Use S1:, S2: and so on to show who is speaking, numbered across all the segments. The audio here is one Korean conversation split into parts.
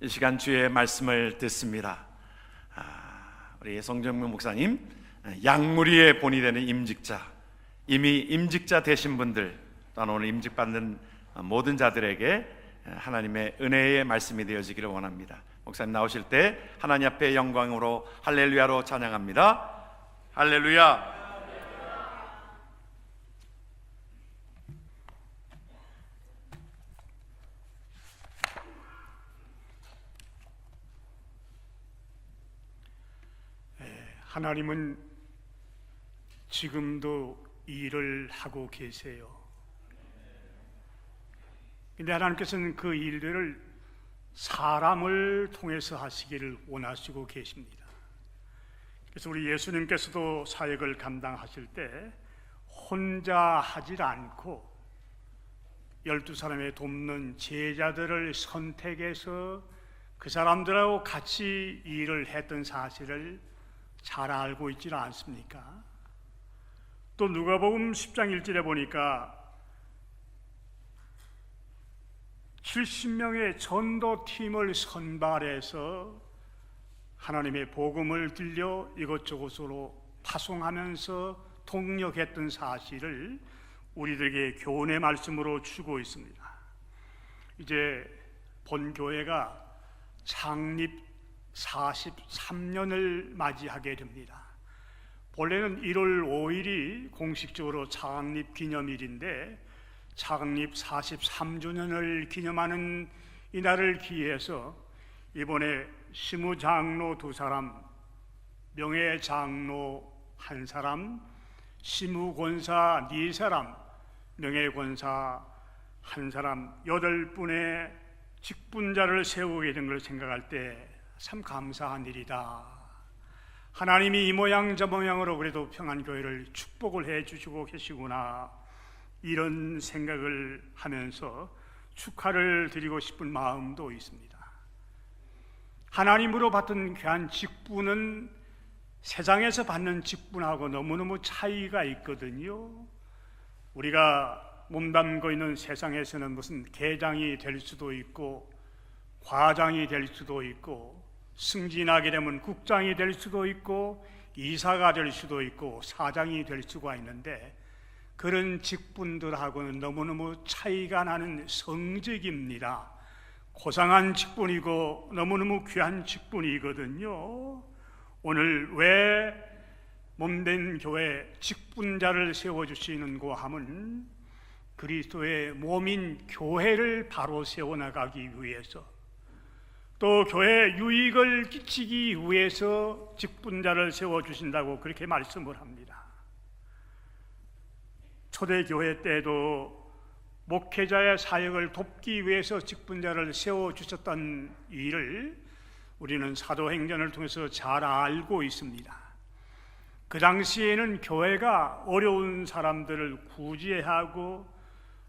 S1: 이 시간 주의 말씀을 듣습니다. 우리 송정문 목사님, 양무리의 본이 되는 임직자, 이미 임직자 되신 분들, 또한 오늘 임직받는 모든 자들에게 하나님의 은혜의 말씀이 되어지기를 원합니다. 목사님 나오실 때 하나님 앞에 영광으로 할렐루야로 찬양합니다. 할렐루야.
S2: 하나님은 지금도 일을 하고 계세요. 근데 하나님께서는 그 일들을 사람을 통해서 하시기를 원하시고 계십니다. 그래서 우리 예수님께서도 사역을 감당하실 때 혼자 하질 않고 12사람의 돕는 제자들을 선택해서 그 사람들하고 같이 일을 했던 사실을 잘 알고 있지는 않습니까? 또 누가복음 10장 1절에 보니까 70명의 전도팀을 선발해서 하나님의 복음을 들려 이것저것으로 파송하면서 동력했던 사실을 우리들에게 교훈의 말씀으로 주고 있습니다. 이제 본교회가 창립 43년을 맞이하게 됩니다. 본래는 1월 5일이 공식적으로 창립 기념일인데 창립 43주년을 기념하는 이날을 기해서 이번에 시무장로 2사람, 명예장로 1사람, 시무권사 4사람, 명예권사 1사람 8분의 직분자를 세우게 된 걸 생각할 때 참 감사한 일이다. 하나님이 이 모양 저 모양으로 그래도 평안교회를 축복을 해주시고 계시구나, 이런 생각을 하면서 축하를 드리고 싶은 마음도 있습니다. 하나님으로 받은 귀한 직분은 세상에서 받는 직분하고 너무너무 차이가 있거든요. 우리가 몸담고 있는 세상에서는 무슨 계장이 될 수도 있고 과장이 될 수도 있고 승진하게 되면 국장이 될 수도 있고 이사가 될 수도 있고 사장이 될 수가 있는데, 그런 직분들하고는 너무너무 차이가 나는 성직입니다. 고상한 직분이고 너무너무 귀한 직분이거든요. 오늘 왜 몸된 교회 직분자를 세워주시는고 하면 그리스도의 몸인 교회를 바로 세워나가기 위해서, 또 교회에 유익을 끼치기 위해서 직분자를 세워주신다고 그렇게 말씀을 합니다. 초대교회 때도 목회자의 사역을 돕기 위해서 직분자를 세워주셨던 일을 우리는 사도행전을 통해서 잘 알고 있습니다. 그 당시에는 교회가 어려운 사람들을 구제하고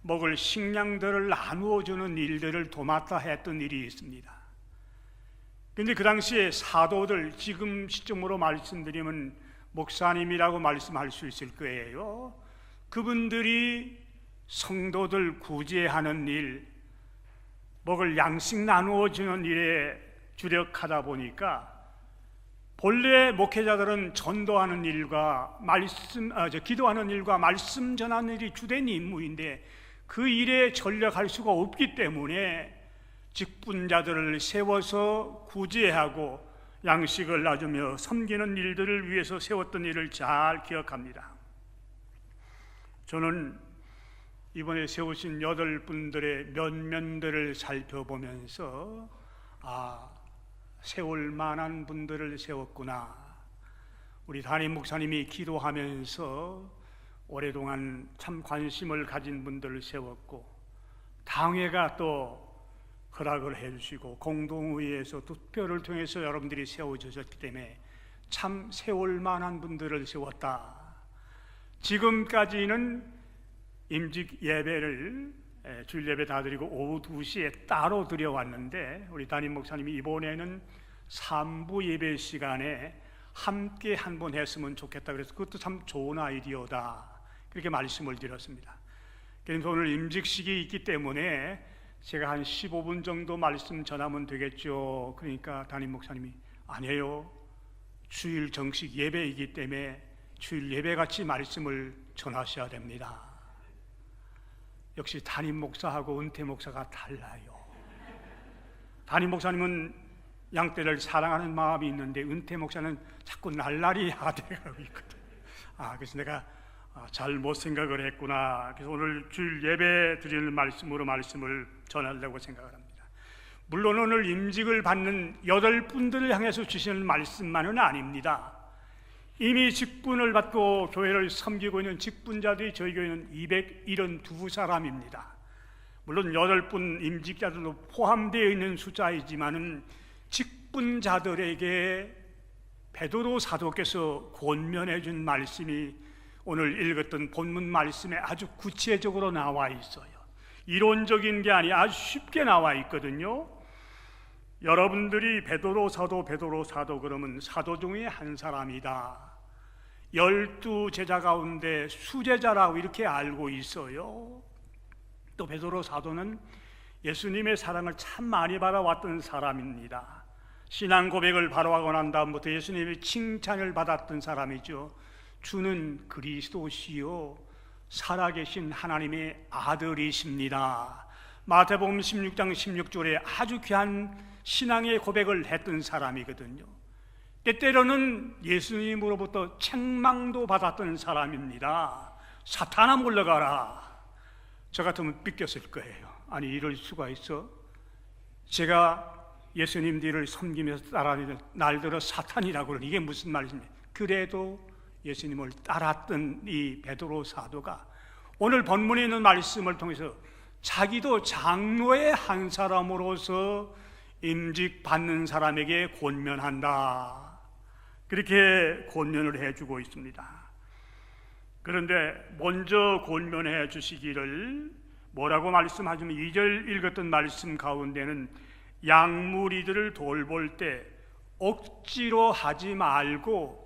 S2: 먹을 식량들을 나누어주는 일들을 도맡아 했던 일이 있습니다. 그런데 그 당시에 사도들, 지금 시점으로 말씀드리면 목사님이라고 말씀할 수 있을 거예요. 그분들이 성도들 구제하는 일, 먹을 양식 나누어주는 일에 주력하다 보니까 본래 목회자들은 전도하는 일과 기도하는 일과 말씀 전하는 일이 주된 임무인데 그 일에 전력할 수가 없기 때문에 직분자들을 세워서 구제하고 양식을 놔주며 섬기는 일들을 위해서 세웠던 일을 잘 기억합니다. 저는 이번에 세우신 8분들의 면면들을 살펴보면서 세울 만한 분들을 세웠구나. 우리 담임 목사님이 기도하면서 오랫동안 참 관심을 가진 분들을 세웠고, 당회가 또 허락을 해주시고 공동의회에서 투표를 통해서 여러분들이 세워주셨기 때문에 참 세울 만한 분들을 세웠다. 지금까지는 임직 예배를 주일 예배 다 드리고 오후 2시에 따로 드려왔는데, 우리 담임 목사님이 이번에는 3부 예배 시간에 함께 한 번 했으면 좋겠다 그래서 그것도 참 좋은 아이디어다, 그렇게 말씀을 드렸습니다. 그래서 오늘 임직식이 있기 때문에 제가 한 15분 정도 말씀 전하면 되겠죠. 그러니까 담임 목사님이 아니에요. 주일 정식 예배이기 때문에 주일 예배같이 말씀을 전하셔야 됩니다. 역시 담임 목사하고 은퇴 목사가 달라요. 담임 목사님은 양떼를 사랑하는 마음이 있는데 은퇴 목사는 자꾸 날라리 하대가고 있거든요. 그래서 내가 잘못 생각을 했구나. 그래서 오늘 주일 예배 드리는 말씀으로 말씀을 전하려고 생각을 합니다. 물론 오늘 임직을 받는 8분들을 향해서 주시는 말씀만은 아닙니다. 이미 직분을 받고 교회를 섬기고 있는 직분자들이 저희 교회는 272사람입니다. 물론 8분 임직자들도 포함되어 있는 숫자이지만은 직분자들에게 베드로 사도께서 권면해 준 말씀이 오늘 읽었던 본문 말씀에 아주 구체적으로 나와 있어요. 이론적인 게 아니 아주 쉽게 나와 있거든요. 여러분들이 베드로 사도 그러면 사도 중에 한 사람이다. 12제자 가운데 수제자라고 이렇게 알고 있어요. 또 베드로 사도는 예수님의 사랑을 참 많이 받아왔던 사람입니다. 신앙 고백을 바로 하고 난 다음부터 예수님의 칭찬을 받았던 사람이죠. 주는 그리스도시요 살아계신 하나님의 아들이십니다. 마태복음 16장 16절에 아주 귀한 신앙의 고백을 했던 사람이거든요. 때때로는 예수님으로부터 책망도 받았던 사람입니다. 사탄아 물러가라. 저 같으면 삐꼈을 거예요. 아니 이럴 수가 있어? 제가 예수님 뒤를 섬기면서 따라다니는 날들어 사탄이라고 그러는 이게 무슨 말입니까? 그래도 예수님을 따랐던 이 베드로 사도가 오늘 본문에 있는 말씀을 통해서 자기도 장로의 한 사람으로서 임직 받는 사람에게 권면한다. 그렇게 권면을 해주고 있습니다. 그런데 먼저 권면해 주시기를 뭐라고 말씀하시면 2절 읽었던 말씀 가운데는 양무리들을 돌볼 때 억지로 하지 말고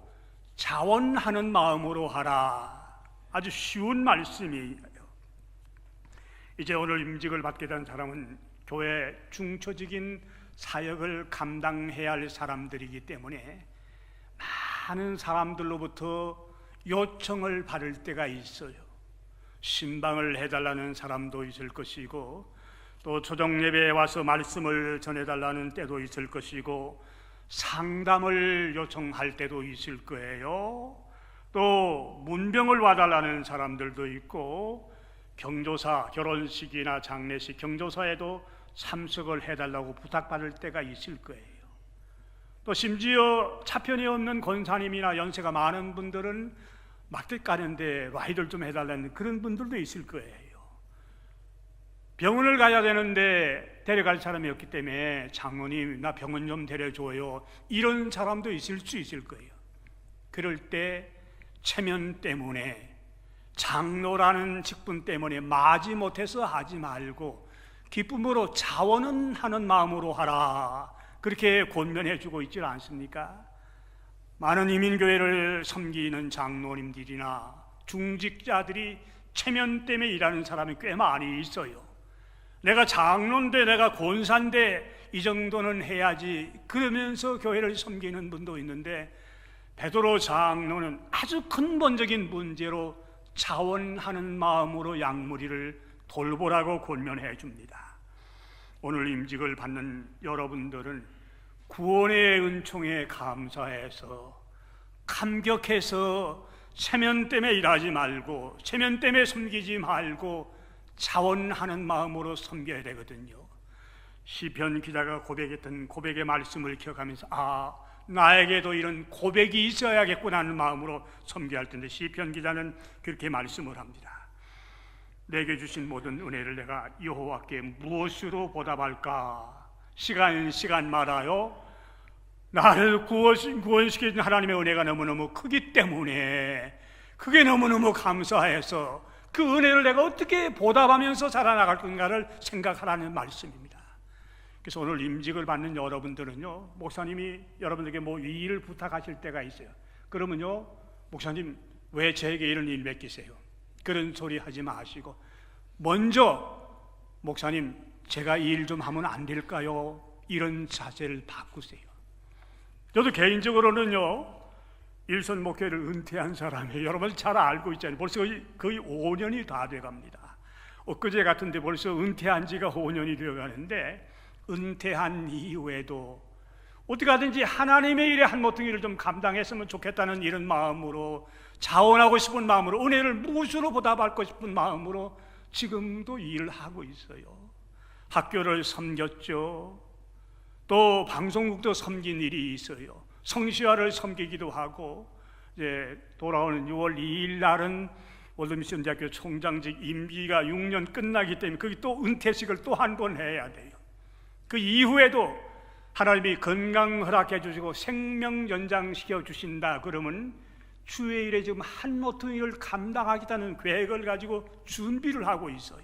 S2: 자원하는 마음으로 하라. 아주 쉬운 말씀이에요. 이제 오늘 임직을 받게 된 사람은 교회 중초적인 사역을 감당해야 할 사람들이기 때문에 많은 사람들로부터 요청을 받을 때가 있어요. 신방을 해달라는 사람도 있을 것이고 또 초정예배에 와서 말씀을 전해달라는 때도 있을 것이고 상담을 요청할 때도 있을 거예요. 또 문병을 와달라는 사람들도 있고 경조사, 결혼식이나 장례식, 경조사에도 참석을 해달라고 부탁받을 때가 있을 거예요. 또 심지어 차편이 없는 권사님이나 연세가 많은 분들은 막대 까는데 라이드를 좀 해달라는 그런 분들도 있을 거예요. 병원을 가야 되는데 데려갈 사람이 없기 때문에 장로님 나 병원 좀 데려줘요, 이런 사람도 있을 수 있을 거예요. 그럴 때 체면 때문에, 장로라는 직분 때문에 마지 못해서 하지 말고 기쁨으로 자원은 하는 마음으로 하라, 그렇게 권면해 주고 있지 않습니까? 많은 이민교회를 섬기는 장로님들이나 중직자들이 체면 때문에 일하는 사람이 꽤 많이 있어요. 내가 장로인데 내가 권사인데 이 정도는 해야지 그러면서 교회를 섬기는 분도 있는데 베드로 장로는 아주 근본적인 문제로 자원하는 마음으로 양무리를 돌보라고 권면해 줍니다. 오늘 임직을 받는 여러분들은 구원의 은총에 감사해서 감격해서 체면 때문에 일하지 말고 체면 때문에 섬기지 말고 자원하는 마음으로 섬겨야 되거든요. 시편 기자가 고백했던 고백의 말씀을 기억하면서 나에게도 이런 고백이 있어야겠구나 하는 마음으로 섬겨야 할 텐데 시편 기자는 그렇게 말씀을 합니다. 내게 주신 모든 은혜를 내가 여호와께 무엇으로 보답할까? 시간 말아요. 나를 구원시키신 하나님의 은혜가 너무너무 크기 때문에 그게 너무너무 감사해서 그 은혜를 내가 어떻게 보답하면서 살아나갈 건가를 생각하라는 말씀입니다. 그래서 오늘 임직을 받는 여러분들은요, 목사님이 여러분에게 뭐 이 일을 부탁하실 때가 있어요. 그러면요, 목사님 왜 저에게 이런 일 맡기세요? 그런 소리 하지 마시고 먼저 목사님 제가 이 일 좀 하면 안 될까요? 이런 자세를 바꾸세요. 저도 개인적으로는요, 일선 목회를 은퇴한 사람이에요. 여러분 잘 알고 있잖아요. 벌써 거의 5년이 다 돼갑니다. 엊그제 같은데 벌써 은퇴한 지가 5년이 되어가는데, 은퇴한 이후에도 어떻게 하든지 하나님의 일에 한 모퉁이를 좀 감당했으면 좋겠다는 이런 마음으로, 자원하고 싶은 마음으로, 은혜를 무엇으로 보답받고 싶은 마음으로 지금도 일을 하고 있어요. 학교를 섬겼죠. 또 방송국도 섬긴 일이 있어요. 성시화를 섬기기도 하고, 이제 돌아오는 6월 2일 날은 월드미션대학교 총장직 임기가 6년 끝나기 때문에 거기 또 은퇴식을 또 한 번 해야 돼요. 그 이후에도 하나님이 건강 허락해 주시고 생명 연장시켜 주신다 그러면 주의 일에 지금 한 모퉁이를 감당하겠다는 계획을 가지고 준비를 하고 있어요.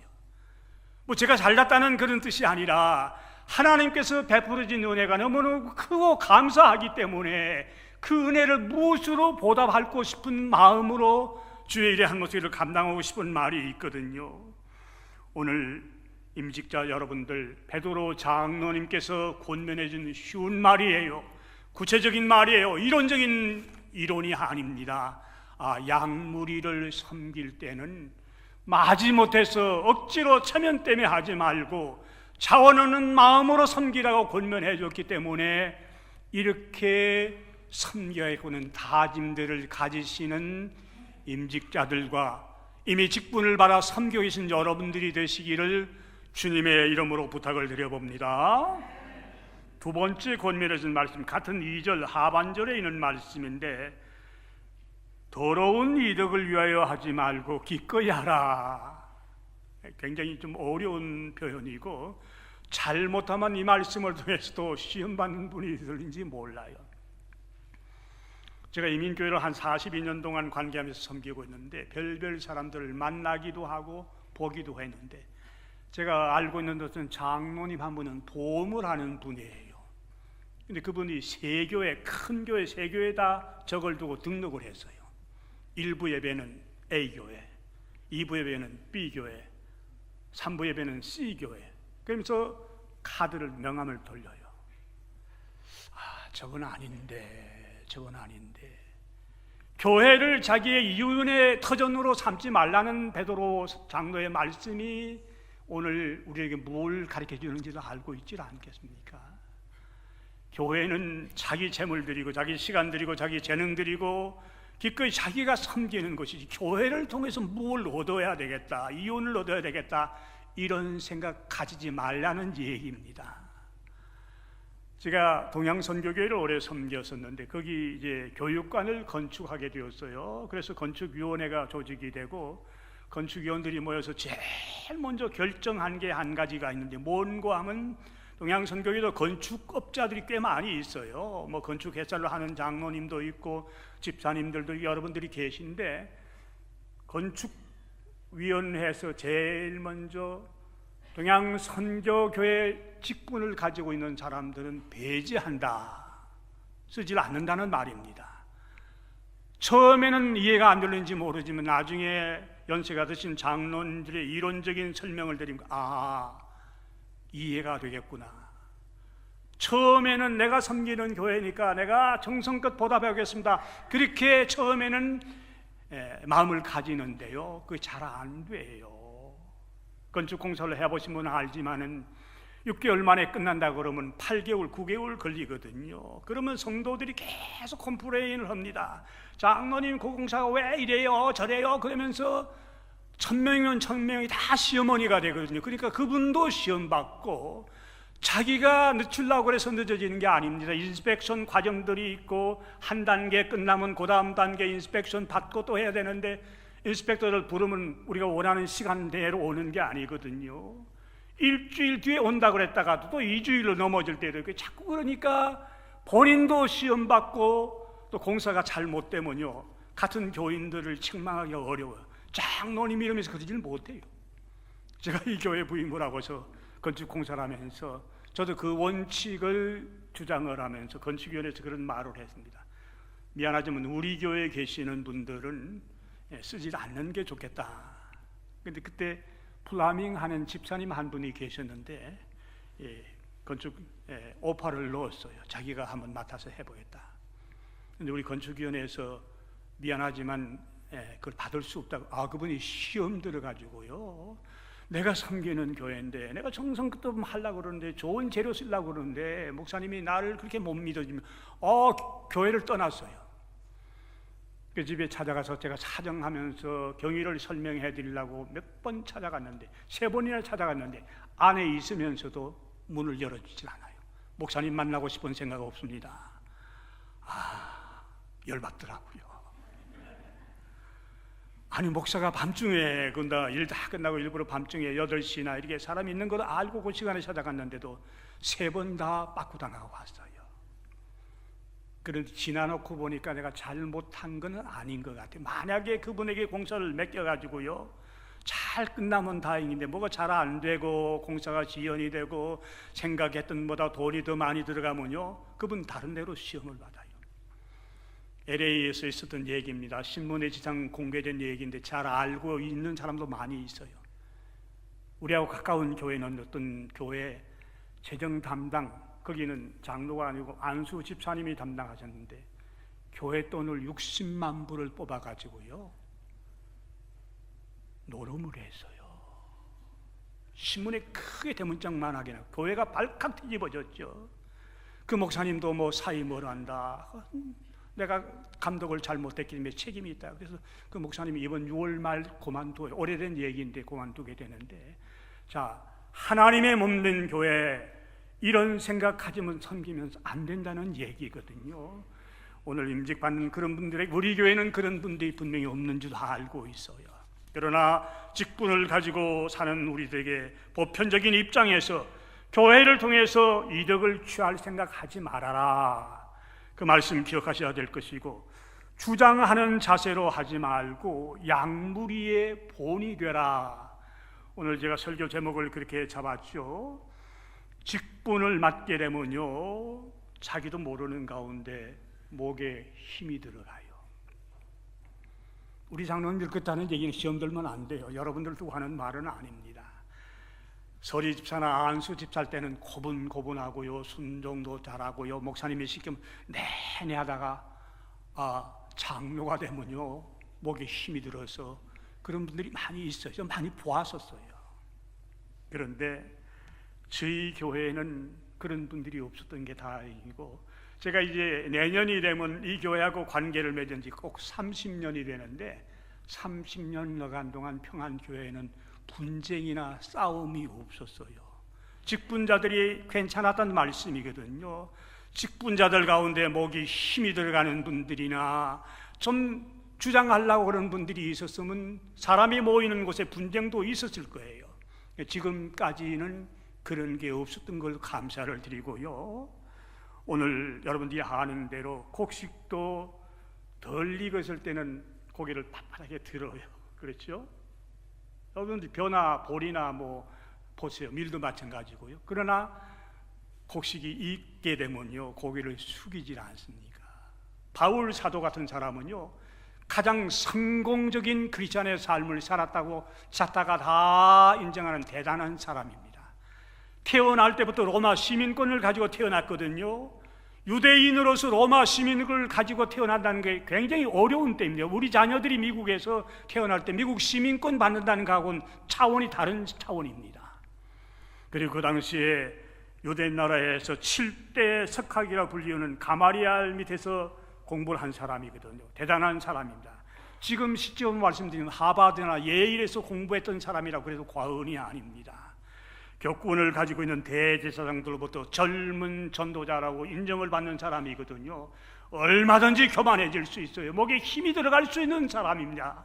S2: 뭐 제가 잘났다는 그런 뜻이 아니라 하나님께서 베풀어진 은혜가 너무너무 크고 감사하기 때문에 그 은혜를 무엇으로 보답하고 싶은 마음으로 주의 일에 한 모퉁이를 감당하고 싶은 말이 있거든요. 오늘 임직자 여러분들, 베드로 장로님께서 권면해 준 쉬운 말이에요. 구체적인 말이에요. 이론적인 이론이 아닙니다. 양무리를 섬길 때는 마지못해서 억지로 체면 때문에 하지 말고 자원하는 마음으로 섬기라고 권면해 줬기 때문에 이렇게 섬겨야 하는 다짐들을 가지시는 임직자들과 이미 직분을 받아 섬기고 계신 여러분들이 되시기를 주님의 이름으로 부탁을 드려봅니다. 두 번째 권면해 준 말씀, 같은 2절 하반절에 있는 말씀인데, 더러운 이득을 위하여 하지 말고 기꺼이 하라. 굉장히 좀 어려운 표현이고, 잘못하면 이 말씀을 통해서도 시험받는 분이 있을지 몰라요. 제가 이민교회를 한 42년 동안 관계하면서 섬기고 있는데 별별 사람들을 만나기도 하고 보기도 했는데, 제가 알고 있는 것은 장로님 한 분은 보험을 하는 분이에요. 근데 그분이 세 교회, 큰 교회 세 교회에다 적을 두고 등록을 했어요. 1부 예배는 A교회, 2부 예배는 B교회, 3부 예배는 C교회. 그러면서 카드를, 명함을 돌려요. 저건 아닌데, 저건 아닌데. 교회를 자기의 이윤의 터전으로 삼지 말라는 베드로 장로의 말씀이 오늘 우리에게 뭘 가르쳐 주는지를 알고 있지 않겠습니까? 교회는 자기 재물 드리고 자기 시간 드리고 자기 재능 드리고 기꺼이 자기가 섬기는 것이지, 교회를 통해서 뭘 얻어야 되겠다, 이윤을 얻어야 되겠다, 이런 생각 가지지 말라는 얘기입니다. 제가 동양선교교회를 오래 섬겼었는데 거기 이제 교육관을 건축하게 되었어요. 그래서 건축위원회가 조직이 되고 건축위원들이 모여서 제일 먼저 결정한 게 한 가지가 있는데, 뭔고 하면 동양선교회도 건축업자들이 꽤 많이 있어요. 뭐 건축회사를 하는 장로님도 있고 집사님들도 여러분들이 계신데, 건축위원회에서 제일 먼저 동양선교교회 직분을 가지고 있는 사람들은 배제한다, 쓰지 않는다는 말입니다. 처음에는 이해가 안 되는지 모르지만 나중에 연세가 드신 장로님들의 이론적인 설명을 드리면 이해가 되겠구나. 처음에는 내가 섬기는 교회니까 내가 정성껏 보답하겠습니다, 그렇게 처음에는 마음을 가지는데요, 그게 잘 안 돼요. 건축공사를 해보신 분은 알지만은 6개월 만에 끝난다 그러면 8개월, 9개월 걸리거든요. 그러면 성도들이 계속 컴플레인을 합니다. 장로님, 그 공사가 왜 이래요 저래요 그러면서 1000명이면 1000명이 다 시어머니가 되거든요. 그러니까 그분도 시험받고, 자기가 늦추려고 해서 늦어지는 게 아닙니다. 인스펙션 과정들이 있고 한 단계 끝나면 그 다음 단계 인스펙션 받고 또 해야 되는데, 인스펙터를 부르면 우리가 원하는 시간대로 오는 게 아니거든요. 일주일 뒤에 온다고 그랬다가도 또 2주일로 넘어질 때도 있고, 자꾸 그러니까 본인도 시험받고 또 공사가 잘못되면요, 같은 교인들을 책망하기가 어려워요. 장로님 이러면서 그러지를 못해요. 제가 이 교회 부임을 하고서 건축공사를 하면서 저도 그 원칙을 주장을 하면서 건축위원회에서 그런 말을 했습니다. 미안하지만 우리 교회에 계시는 분들은 쓰지 않는 게 좋겠다. 근데 그때 플라밍 하는 집사님 한 분이 계셨는데 건축 오파를 넣었어요. 자기가 한번 맡아서 해보겠다. 근데 우리 건축위원회에서 미안하지만 그걸 받을 수 없다고. 그분이 시험 들어가지고요, 내가 섬기는 교회인데, 내가 정성껏 하려고 그러는데, 좋은 재료 쓰려고 그러는데 목사님이 나를 그렇게 못 믿어주면 교회를 떠났어요. 그 집에 찾아가서 제가 사정하면서 경위를 설명해 드리려고 몇 번 찾아갔는데, 3번이나 찾아갔는데 안에 있으면서도 문을 열어주질 않아요. 목사님 만나고 싶은 생각 없습니다. 열받더라고요. 아니, 목사가 밤중에 일 다 끝나고 일부러 밤중에 8시나 이렇게 사람이 있는 걸 알고 그 시간에 찾아갔는데도 3번 다 빠꾸당하고 왔어요. 그런데 지나놓고 보니까 내가 잘못한 건 아닌 것 같아요. 만약에 그분에게 공사를 맡겨가지고요, 잘 끝나면 다행인데 뭐가 잘 안 되고 공사가 지연이 되고 생각했던 보다 돈이 더 많이 들어가면요, 그분 다른 데로 시험을 받아요. LA에서 있었던 얘기입니다. 신문에 지상 공개된 얘기인데 잘 알고 있는 사람도 많이 있어요. 우리하고 가까운 교회는 어떤 교회 재정 담당, 거기는 장로가 아니고 안수 집사님이 담당하셨는데 교회 돈을 60만 불을 뽑아가지고요, 노름을 했어요. 신문에 크게 대문짝만 하게 나고 교회가 발칵 뒤집어졌죠. 그 목사님도 뭐 사이 뭘 한다, 내가 감독을 잘못했기 때문에 책임이 있다. 그래서 그 목사님이 이번 6월 말 그만둬요. 오래된 얘기인데 그만두게 되는데, 자, 하나님의 몸된 교회, 이런 생각하지만 섬기면서 안 된다는 얘기거든요. 오늘 임직받는 그런 분들에게, 우리 교회는 그런 분들이 분명히 없는 줄 알고 있어요. 그러나 직분을 가지고 사는 우리들에게 보편적인 입장에서 교회를 통해서 이득을 취할 생각하지 말아라, 그 말씀 기억하셔야 될 것이고, 주장하는 자세로 하지 말고 양무리의 본이 되라. 오늘 제가 설교 제목을 그렇게 잡았죠. 직분을 맡게 되면요, 자기도 모르는 가운데 목에 힘이 들어가요. 우리 장로님들 그렇다는 얘기는 시험 들면 안 돼요. 여러분들 두고 하는 말은 아닙니다. 서리 집사나 안수 집사할 때는 고분고분하고요, 순종도 잘하고요, 목사님이 시키면 내내 하다가 장로가 되면요, 목에 힘이 들어서 그런 분들이 많이 있어요. 좀 많이 보았었어요. 그런데 저희 교회에는 그런 분들이 없었던 게 다행이고, 제가 이제 내년이 되면 이 교회하고 관계를 맺은 지 꼭 30년이 되는데, 30년 나간 동안 평안교회에는 분쟁이나 싸움이 없었어요. 직분자들이 괜찮았다는 말씀이거든요. 직분자들 가운데 목이 힘이 들어가는 분들이나 좀 주장하려고 그러는 분들이 있었으면 사람이 모이는 곳에 분쟁도 있었을 거예요. 지금까지는 그런 게 없었던 걸 감사를 드리고요, 오늘 여러분들이 아는 대로 곡식도 덜 익었을 때는 고개를 빳빳하게 들어요. 그렇죠? 여러분들 벼나 보리나 뭐 보세요. 밀도 마찬가지고요. 그러나 곡식이 익게 되면요, 고개를 숙이질 않습니까? 바울 사도 같은 사람은요, 가장 성공적인 크리스천의 삶을 살았다고 자다가 다 인정하는 대단한 사람입니다. 태어날 때부터 로마 시민권을 가지고 태어났거든요. 유대인으로서 로마 시민을 가지고 태어난다는 게 굉장히 어려운 때입니다. 우리 자녀들이 미국에서 태어날 때 미국 시민권 받는다는 거하고는 차원이 다른 차원입니다. 그리고 그 당시에 유대 나라에서 7대 석학이라 불리우는 가마리알 밑에서 공부를 한 사람이거든요. 대단한 사람입니다. 지금 시점 말씀드리면 하버드나 예일에서 공부했던 사람이라고 그래도 과언이 아닙니다. 교권을 가지고 있는 대제사장들로부터 젊은 전도자라고 인정을 받는 사람이거든요. 얼마든지 교만해질 수 있어요. 목에 힘이 들어갈 수 있는 사람입니다.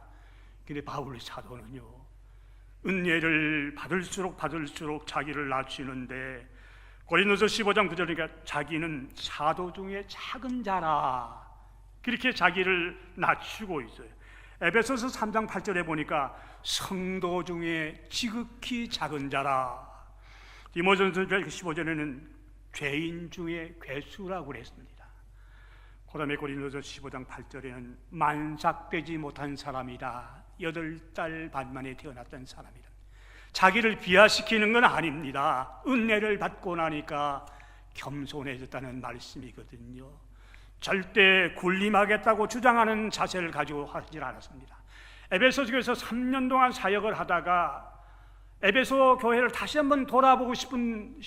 S2: 근데 바울 사도는요, 은혜를 받을수록 자기를 낮추는데, 고린도서 15장 9절이니까 자기는 사도 중에 작은 자라, 그렇게 자기를 낮추고 있어요. 에베소서 3장 8절에 보니까 성도 중에 지극히 작은 자라. 디모데전서 15절에는 죄인 중에 괴수라고 그랬습니다. 그 다음에 고린도서 15장 8절에는 만삭되지 못한 사람이다. 8달 반 만에 태어났던 사람이다. 자기를 비하시키는 건 아닙니다. 은혜를 받고 나니까 겸손해졌다는 말씀이거든요. 절대 군림하겠다고 주장하는 자세를 가지고 하지 않았습니다. 에베소 교회에서 3년 동안 사역을 하다가 에베소 교회를 다시 한번 돌아보고 싶은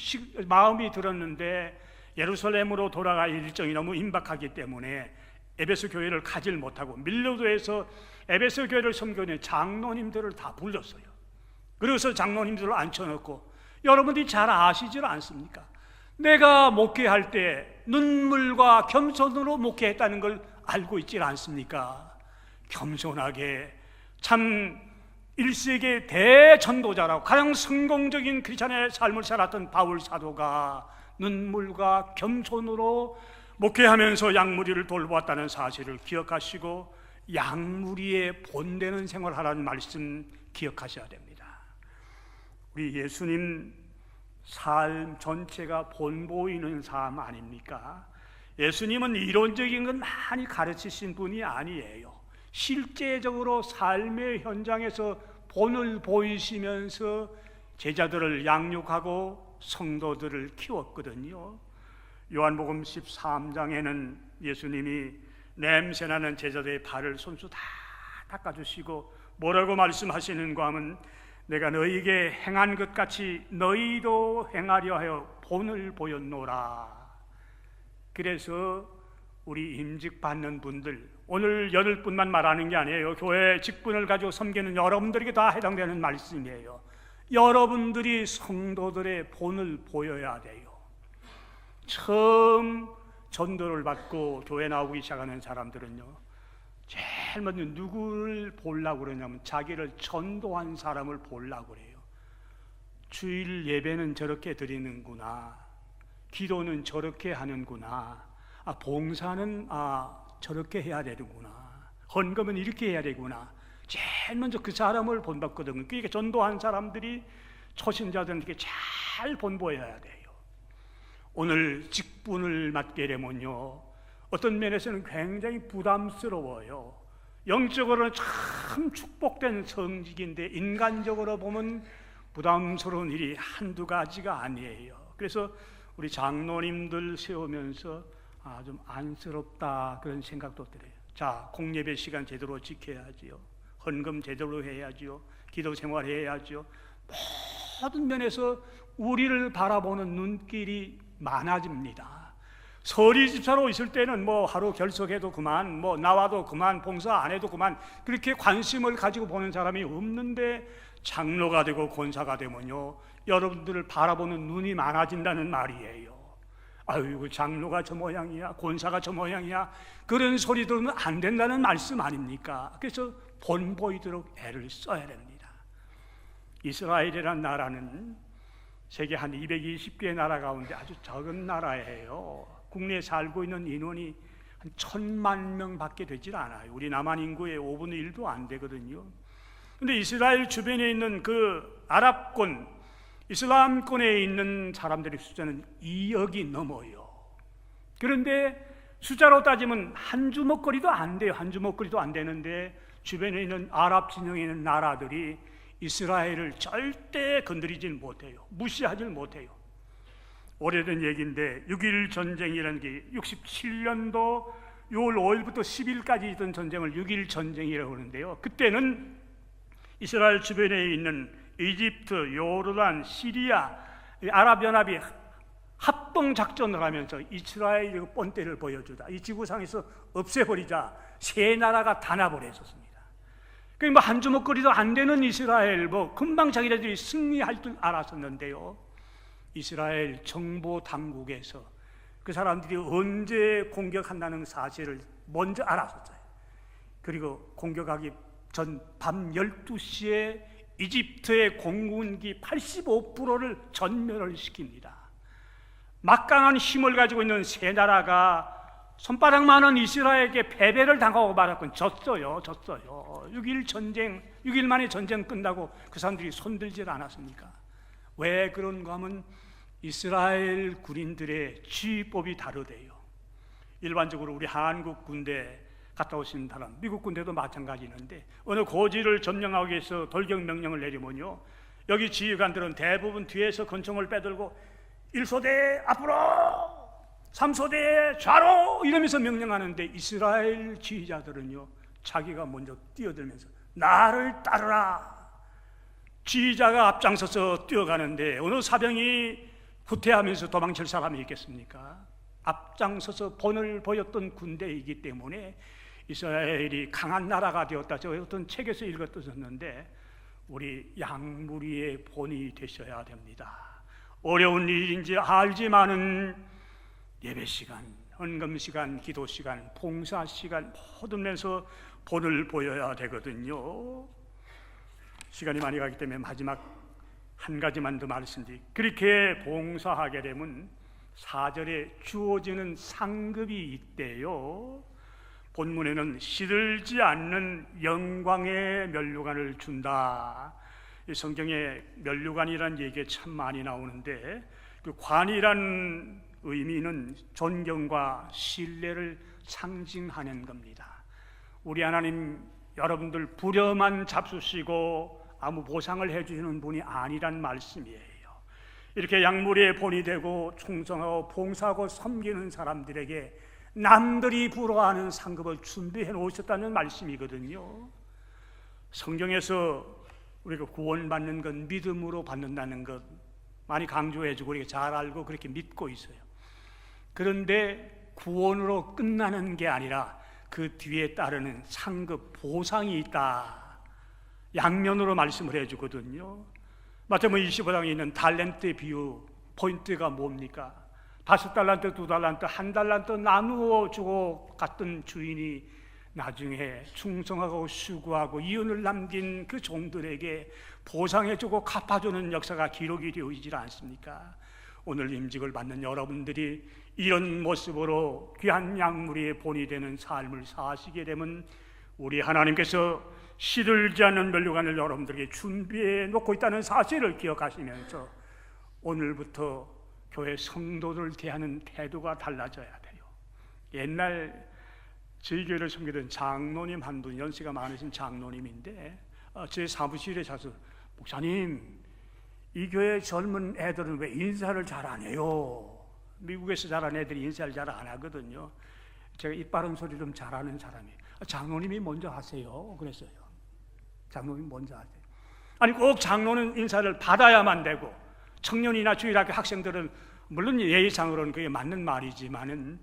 S2: 마음이 들었는데 예루살렘으로 돌아갈 일정이 너무 임박하기 때문에 에베소 교회를 가질 못하고 밀로도에서 에베소 교회를 섬기는 장로님들을 다 불렀어요. 그래서 장로님들을 앉혀놓고, 여러분들이 잘 아시질 않습니까? 내가 목회할 때 눈물과 겸손으로 목회했다는 걸 알고 있질 않습니까? 겸손하게, 참 1세기 대전도자라고 가장 성공적인 크리스찬의 삶을 살았던 바울 사도가 눈물과 겸손으로 목회하면서 양무리를 돌보았다는 사실을 기억하시고 양무리에 본되는 생활하라는 말씀 기억하셔야 됩니다. 우리 예수님 삶 전체가 본보이는 삶 아닙니까? 예수님은 이론적인 건 많이 가르치신 분이 아니에요. 실제적으로 삶의 현장에서 본을 보이시면서 제자들을 양육하고 성도들을 키웠거든요. 요한복음 13장에는 예수님이 냄새나는 제자들의 발을 손수 다 닦아주시고 뭐라고 말씀하시는가 하면, 내가 너희에게 행한 것 같이 너희도 행하려 하여 본을 보였노라. 그래서 우리 임직 받는 분들, 오늘 8분만 말하는 게 아니에요. 교회 직분을 가지고 섬기는 여러분들에게 다 해당되는 말씀이에요. 여러분들이 성도들의 본을 보여야 돼요. 처음 전도를 받고 교회 나오기 시작하는 사람들은요, 제일 먼저 누구를 보려고 그러냐면 자기를 전도한 사람을 보려고 그래요. 주일 예배는 저렇게 드리는구나, 기도는 저렇게 하는구나, 봉사는 저렇게 해야 되는구나, 헌금은 이렇게 해야 되구나, 제일 먼저 그 사람을 본받거든요. 그러니까 전도한 사람들이 초신자들에게 잘 본보여야 돼요. 오늘 직분을 맡게 되면요, 어떤 면에서는 굉장히 부담스러워요. 영적으로는 참 축복된 성직인데 인간적으로 보면 부담스러운 일이 한두 가지가 아니에요. 그래서 우리 장로님들 세우면서 좀 안쓰럽다 그런 생각도 들어요. 자, 공예배 시간 제대로 지켜야지요, 헌금 제대로 해야지요, 기도 생활해야지요. 모든 면에서 우리를 바라보는 눈길이 많아집니다. 서리 집사로 있을 때는 하루 결석해도 그만, 나와도 그만, 봉사 안 해도 그만, 그렇게 관심을 가지고 보는 사람이 없는데 장로가 되고 권사가 되면요, 여러분들을 바라보는 눈이 많아진다는 말이에요. 아유, 장로가 저 모양이야, 권사가 저 모양이야, 그런 소리 들으면 안 된다는 말씀 아닙니까? 그래서 본보이도록 애를 써야 됩니다. 이스라엘이라는 나라는 세계 한 220개의 나라 가운데 아주 적은 나라예요. 국내에 살고 있는 인원이 한 1,000만 명밖에 되질 않아요. 우리 남한 인구의 5분의 1도 안 되거든요. 그런데 이스라엘 주변에 있는 그 아랍권, 이슬람권에 있는 사람들의 숫자는 2억이 넘어요. 그런데 숫자로 따지면 한 주먹거리도 안 돼요. 한 주먹거리도 안 되는데 주변에 있는 아랍 진영에 있는 나라들이 이스라엘을 절대 건드리질 못해요. 무시하질 못해요. 오래된 얘기인데 6.1 전쟁이라는 게 67년도 6월 5일부터 10일까지 있던 전쟁을 6.1 전쟁이라고 하는데요. 그때는 이스라엘 주변에 있는 이집트, 요르단, 시리아, 아랍연합이 합동작전을 하면서 이스라엘의 본때를 보여주다, 이 지구상에서 없애버리자 세 나라가 단합을 했었습니다. 그러니까 한 주먹거리도 안 되는 이스라엘, 금방 자기네들이 승리할 줄 알았었는데요, 이스라엘 정보 당국에서 그 사람들이 언제 공격한다는 사실을 먼저 알았었어요. 그리고 공격하기 전 밤 12시에 이집트의 공군기 85%를 전멸을 시킵니다. 막강한 힘을 가지고 있는 세 나라가 손바닥만한 이스라엘에게 패배를 당하고 말았건 졌어요. 6.1 전쟁, 6일 만에 전쟁 끝나고 그 사람들이 손들질 않았습니까? 왜 그런가 하면 이스라엘 군인들의 지휘법이 다르대요. 일반적으로 우리 한국 군대 갔다 오신 사람, 미국 군대도 마찬가지인데 어느 고지를 점령하기 위해서 돌격 명령을 내리면요, 여기 지휘관들은 대부분 뒤에서 권총을 빼들고 1소대 앞으로, 3소대 좌로 이러면서 명령하는데, 이스라엘 지휘자들은요 자기가 먼저 뛰어들면서 나를 따르라. 지휘자가 앞장서서 뛰어가는데 어느 사병이 후퇴하면서 도망칠 사람이 있겠습니까? 앞장서서 본을 보였던 군대이기 때문에 이스라엘이 강한 나라가 되었다. 저 어떤 책에서 읽었었는데, 우리 양무리의 본이 되셔야 됩니다. 어려운 일인지 알지만은 예배 시간, 헌금 시간, 기도 시간, 봉사 시간 모든 면에서 본을 보여야 되거든요. 시간이 많이 가기 때문에 마지막 한 가지만 더 말씀드릴게요. 그렇게 봉사하게 되면 4절에 주어지는 상급이 있대요. 본문에는 시들지 않는 영광의 면류관을 준다. 이 성경에 면류관이라는 얘기가 참 많이 나오는데, 그 관이란 의미는 존경과 신뢰를 상징하는 겁니다. 우리 하나님, 여러분들 부려만 잡수시고 아무 보상을 해주시는 분이 아니란 말씀이에요. 이렇게 양무리의 본이 되고 충성하고 봉사하고 섬기는 사람들에게 남들이 부러워하는 상급을 준비해 놓으셨다는 말씀이거든요. 성경에서 우리가 구원받는 건 믿음으로 받는다는 것 많이 강조해주고 우리가 잘 알고 그렇게 믿고 있어요. 그런데 구원으로 끝나는 게 아니라 그 뒤에 따르는 상급 보상이 있다. 양면으로 말씀을 해주거든요. 마태복음 25장에 있는 달란트의 비유 포인트가 뭡니까? 5달란트, 2달란트, 1달란트 나누어 주고 갔던 주인이 나중에 충성하고 수고하고 이윤을 남긴 그 종들에게 보상해주고 갚아주는 역사가 기록이 되어 있지 않습니까? 오늘 임직을 받는 여러분들이 이런 모습으로 귀한 양무리의 본이 되는 삶을 사시게 되면 우리 하나님께서 시들지 않는 면류관을 여러분들에게 준비해 놓고 있다는 사실을 기억하시면서 오늘부터 교회 성도들 대하는 태도가 달라져야 돼요. 옛날 저희 교회를 섬기던 장로님 한 분, 연세가 많으신 장로님인데 제 사무실에 가서 목사님, 이 교회 젊은 애들은 왜 인사를 잘 안 해요? 미국에서 자란 애들이 인사를 잘 안 하거든요. 제가 입 바른 소리 좀 잘하는 사람이에요. 장로님이 먼저 하세요. 그랬어요. 장로님 먼저 하세요. 아니 꼭 장로는 인사를 받아야만 되고 청년이나 주일학교 학생들은 물론 예의상으로는 그게 맞는 말이지만은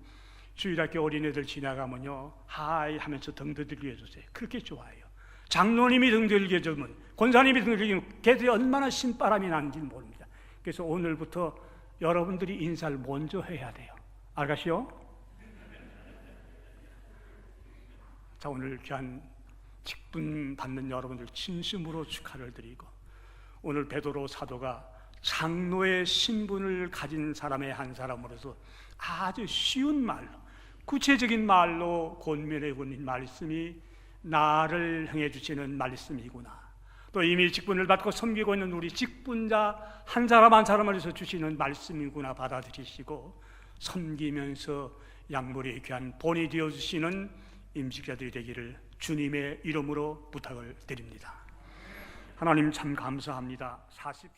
S2: 주일학교 어린애들 지나가면요 하이 하면서 등 두들겨 주세요. 그렇게 좋아해요. 장로님이 등 두들겨 주면 권사님이 등 두들겨 주면 걔들이 얼마나 신바람이 나는지 모릅니다. 그래서 오늘부터 여러분들이 인사를 먼저 해야 돼요. 알겠어요? 자, 오늘 귀한 직분 받는 여러분들 진심으로 축하를 드리고, 오늘 베드로 사도가 장로의 신분을 가진 사람의 한 사람으로서 아주 쉬운 말로, 구체적인 말로 권면해 본 말씀이 나를 향해 주시는 말씀이구나. 또 이미 직분을 받고 섬기고 있는 우리 직분자 한 사람 한 사람을 위해서 주시는 말씀이구나 받아들이시고 섬기면서 양무리의 귀한 본이 되어주시는 임직자들이 되기를 주님의 이름으로 부탁을 드립니다. 하나님 참 감사합니다. 43